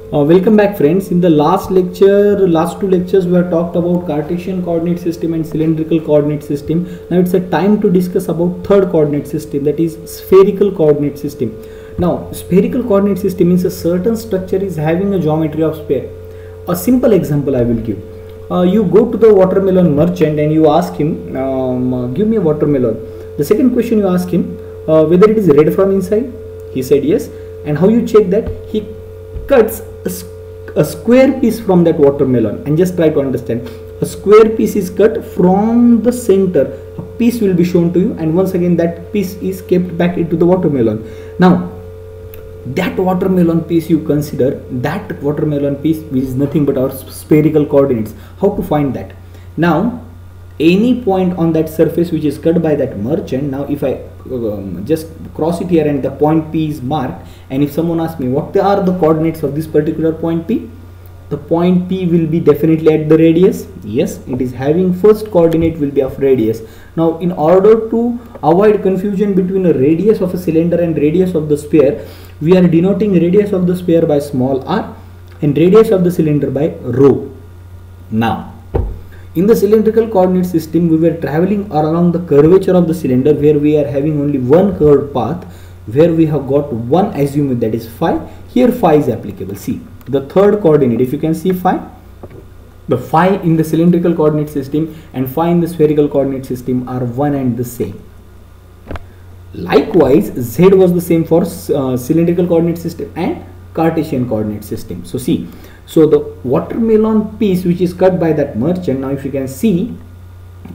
Welcome back friends. In the last two lectures we have talked about Cartesian coordinate system and cylindrical coordinate system. Now it's a time to discuss about third coordinate system, that is spherical coordinate system. Now spherical coordinate system means a certain structure is having a geometry of sphere. A simple example I will give. You go to the watermelon merchant and you ask him, give me a watermelon. The second question you ask him, whether it is red from inside. He said yes. And how you check that? He cuts a square piece from that watermelon, and just try to understand. A square piece is cut from the center, a piece will be shown to you, and once again that piece is kept back into the watermelon. Now that watermelon piece you consider, that watermelon piece is nothing but our spherical coordinates. How to find that? Now any point on that surface which is cut by that merchant, now if I just cross it here and the point P is marked, and if someone asks me what are the coordinates of this particular point P, the point P will be definitely at the radius. Yes, it is having first coordinate will be of radius. Now in order to avoid confusion between a radius of a cylinder and radius of the sphere, we are denoting radius of the sphere by small r and radius of the cylinder by rho. Now in the cylindrical coordinate system, we were traveling along the curvature of the cylinder, where we are having only one curved path, where we have got one azimuth, that is phi. Here phi is applicable. See the third coordinate, if you can see phi, the phi in the cylindrical coordinate system and phi in the spherical coordinate system are one and the same. Likewise z was the same for cylindrical coordinate system and Cartesian coordinate system. So see, so the watermelon piece which is cut by that merchant, now if you can see,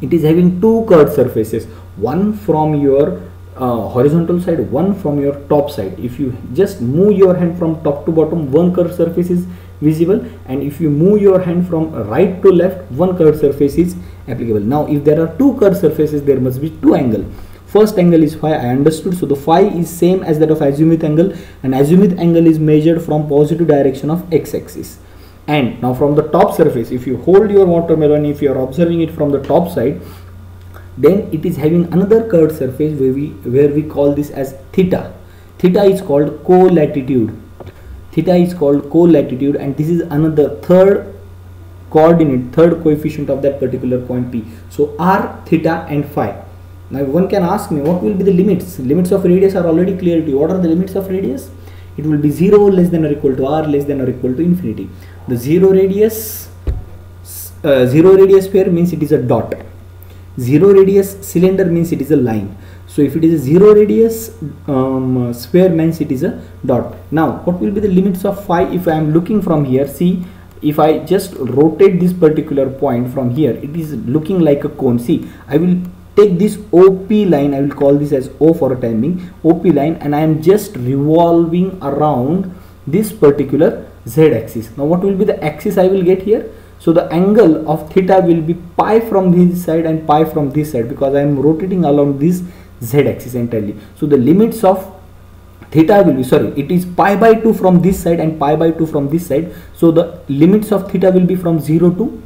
it is having two curved surfaces, one from your horizontal side, one from your top side. If you just move your hand from top to bottom, one curved surface is visible, and if you move your hand from right to left, one curved surface is applicable. Now if there are two curved surfaces, there must be two angles. First angle is phi, I understood. So the phi is same as that of azimuth angle, and azimuth angle is measured from positive direction of x-axis. And now from the top surface, if you hold your watermelon, if you are observing it from the top side, then it is having another curved surface where we call this as theta. Theta is called co-latitude. Theta is called co-latitude, and this is another third coordinate, third coefficient of that particular point P. So r, theta and phi. Now one can ask me, what will be the limits? Limits of radius are already clear to you. What are the limits of radius? It will be 0 less than or equal to r less than or equal to infinity. The zero radius sphere means it is a dot. Zero radius cylinder means it is a line. So if it is a zero radius sphere means it is a dot. Now what will be the limits of phi if I am looking from here? See, if I just rotate this particular point from here, it is looking like a cone. See, I will take this OP line, I will call this as O for a time being, OP line, and I am just revolving around this particular z axis. Now what will be the axis I will get here? So the angle of theta will be pi from this side and pi from this side, because I am rotating along this z axis entirely. So the limits of theta will be, it is pi by 2 from this side and pi by 2 from this side. So the limits of theta will be from 0 to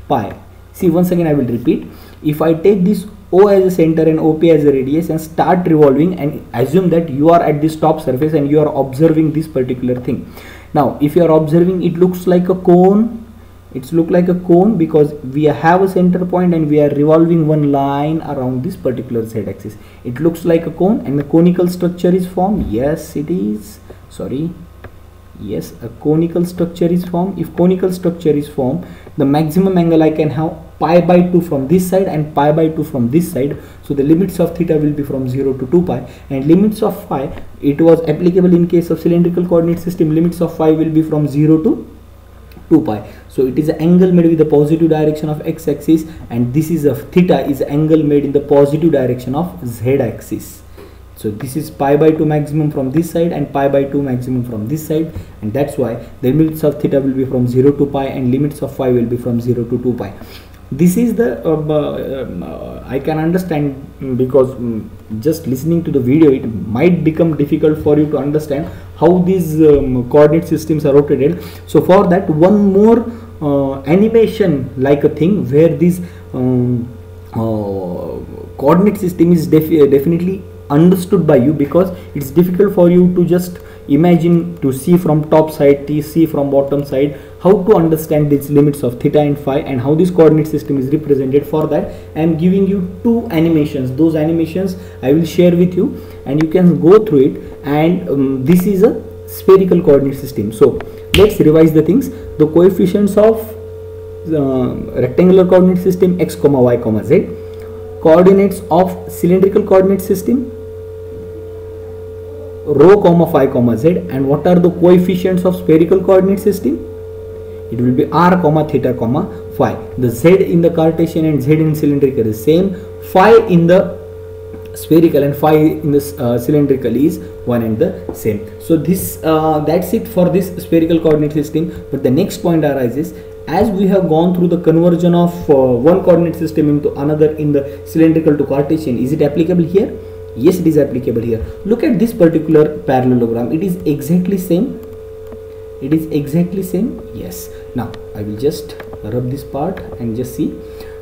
pi. See, once again I will repeat. If I take this O as a center and OP as a radius and start revolving, and assume that you are at this top surface and you are observing this particular thing. Now if you are observing, it looks like a cone. It's look like a cone because we have a center point and we are revolving one line around this particular z axis. It looks like a cone, and the conical structure is formed. Yes, it is. Yes, a conical structure is formed. If conical structure is formed, the maximum angle I can have pi by 2 from this side and pi by 2 from this side. So the limits of theta will be from 0 to 2 pi, and limits of phi, it was applicable in case of cylindrical coordinate system. Limits of phi will be from 0 to 2 pi. So it is an angle made with the positive direction of x-axis, and this is a theta is an angle made in the positive direction of z-axis. So this is pi by 2 maximum from this side and pi by 2 maximum from this side, and that's why the limits of theta will be from 0 to pi and limits of phi will be from 0 to 2 pi. This is the I can understand, because just listening to the video it might become difficult for you to understand how these coordinate systems are rotated. So for that, one more animation like a thing where this coordinate system is definitely understood by you, because it's difficult for you to just imagine to see from top side, see from bottom side, how to understand these limits of theta and phi and how this coordinate system is represented. For that I am giving you two animations. Those animations I will share with you and you can go through it. And this is a spherical coordinate system. So let's revise the things. The coefficients of rectangular coordinate system x comma y comma z, coordinates of cylindrical coordinate system rho comma phi comma z, and what are the coefficients of spherical coordinate system? It will be r comma theta comma phi. The z in the Cartesian and z in cylindrical is same. Phi in the spherical and phi in the cylindrical is one and the same. So this that's it for this spherical coordinate system. But the next point arises, as we have gone through the conversion of one coordinate system into another in the cylindrical to Cartesian, is it applicable here? Yes, it is applicable here. Look at this particular parallelogram. It is exactly same. It is exactly same. Yes. Now I will just rub this part and just see.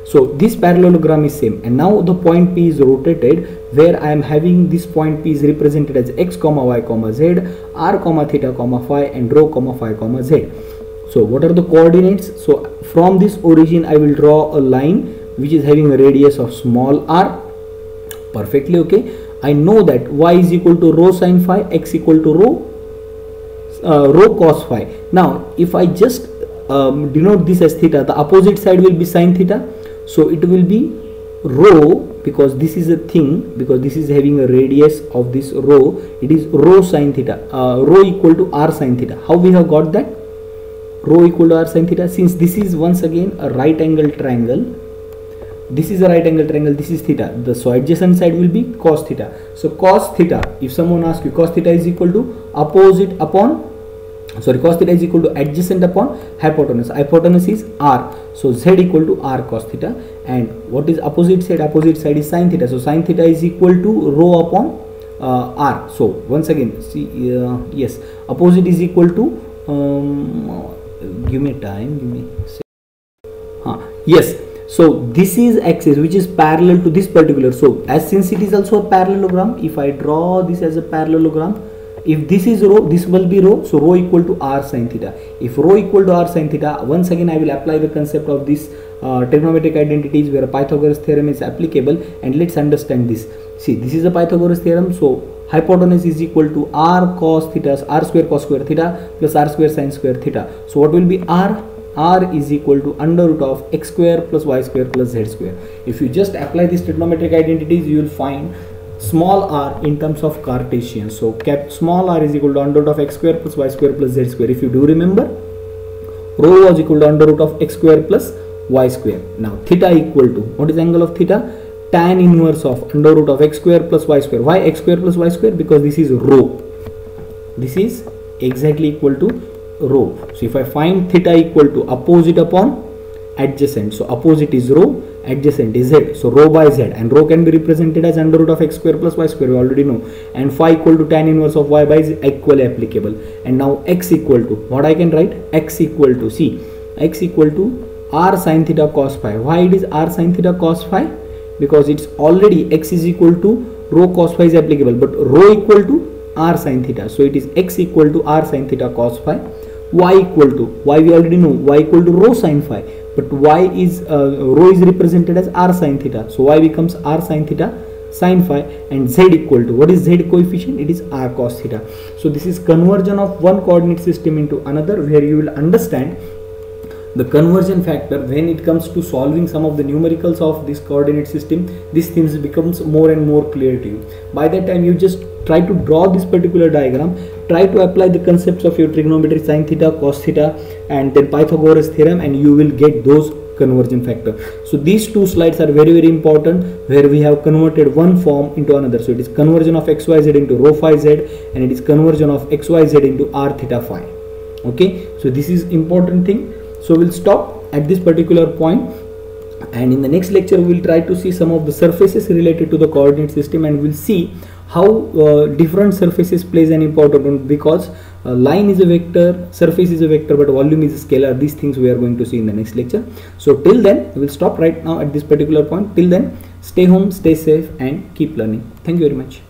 So this parallelogram is same, and now the point P is rotated, where I am having this point P is represented as x comma y comma z, r comma theta comma phi, and rho comma phi comma z. So what are the coordinates? So from this origin I will draw a line which is having a radius of small r. Perfectly okay. I know that y is equal to rho sin phi, x equal to rho cos phi. Now if I just denote this as theta, the opposite side will be sin theta. So it will be rho, because this is a thing, because this is having a radius of this rho, it is rho sin theta, rho equal to r sin theta. How we have got that? Rho equal to r sin theta. Since this is once again a right angle triangle, this is a right angle triangle, this is theta, so adjacent side will be cos theta. So cos theta, if someone asks you, cos theta is equal to opposite upon, sorry, cos theta is equal to adjacent upon hypotenuse. Hypotenuse is r, so z equal to r cos theta. And what is opposite side? Opposite side is sin theta, so sin theta is equal to rho upon r. So once again see, yes, opposite is equal to give me time, give me yes. So this is axis which is parallel to this particular. So as since it is also a parallelogram, if I draw this as a parallelogram, if this is rho, this will be rho, so rho equal to r sin theta. If rho equal to r sin theta, once again I will apply the concept of this trigonometric identities where Pythagoras theorem is applicable, and let's understand this. See, this is a Pythagoras theorem, so hypotenuse is equal to r cos theta, r square cos square theta plus r square sin square theta. So what will be r? R is equal to under root of x square plus y square plus z square. If you just apply these trigonometric identities, you will find small r in terms of Cartesian. So small r is equal to under root of x square plus y square plus z square. If you do remember, rho was equal to under root of x square plus y square. Now theta equal to, what is angle of theta? Tan inverse of under root of x square plus y square. Why x square plus y square? Because this is rho. This is exactly equal to rho. So if I find theta equal to opposite upon adjacent, so opposite is rho, adjacent is z, so rho by z, and rho can be represented as under root of x square plus y square, we already know, and phi equal to tan inverse of y by z, equally applicable. And now x equal to, what I can write? X equal to, see, x equal to r sin theta cos phi. Why it is r sin theta cos phi? Because it's already x is equal to rho cos phi is applicable, but rho equal to r sin theta, so it is x equal to r sin theta cos phi. Y equal to, y we already know, y equal to rho sin phi, but y is rho is represented as r sin theta, so y becomes r sin theta sin phi, and z equal to, what is z coefficient? It is r cos theta. So this is conversion of one coordinate system into another, where you will understand the conversion factor when it comes to solving some of the numericals of this coordinate system. These things becomes more and more clear to you. By that time you just try to draw this particular diagram, try to apply the concepts of your trigonometry, sin theta, cos theta, and then Pythagoras theorem, and you will get those conversion factor. So these two slides are very important, where we have converted one form into another. So it is conversion of xyz into rho phi z, and it is conversion of xyz into r theta phi. Okay, so this is important thing. So we'll stop at this particular point, and in the next lecture we will try to see some of the surfaces related to the coordinate system, and we'll see how different surfaces plays an important role, because line is a vector, surface is a vector, but volume is a scalar. These things we are going to see in the next lecture. So till then, we will stop right now at this particular point. Till then, stay home, stay safe, and keep learning. Thank you very much.